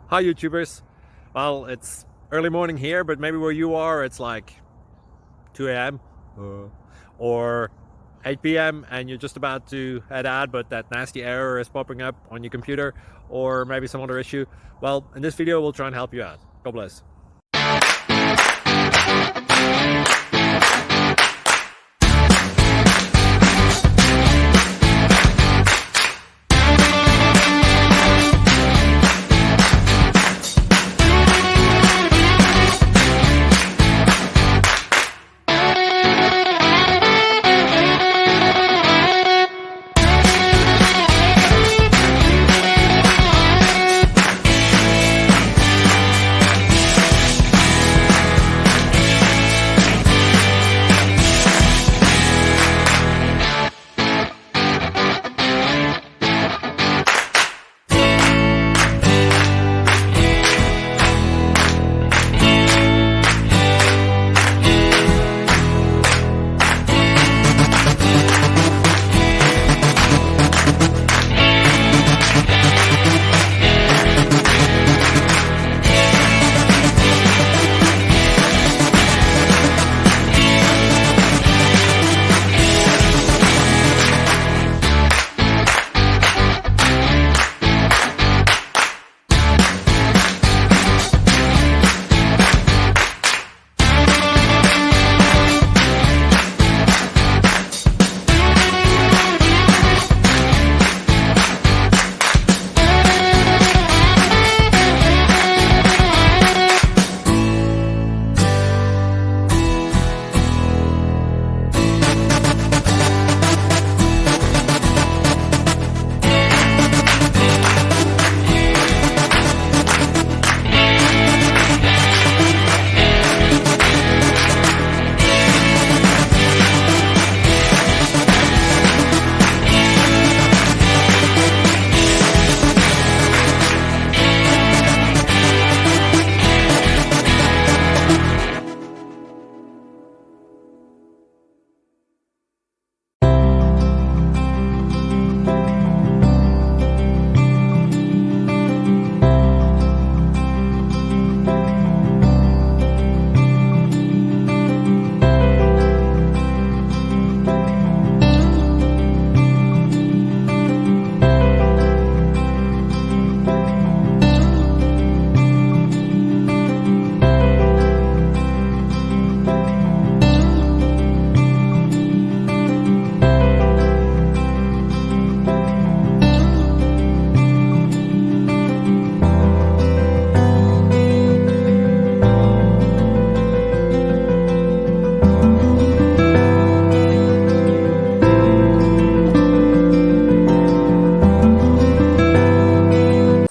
Hi YouTubers. Well, it's early morning here, but maybe where you are it's like 2 a.m. or 8 p.m. and you're just about to head out, but that nasty error is popping up on your computer, or maybe some other issue. Well, in this video we'll try and help you out. God bless.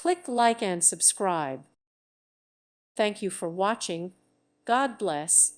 Click like and subscribe. Thank you for watching. God bless.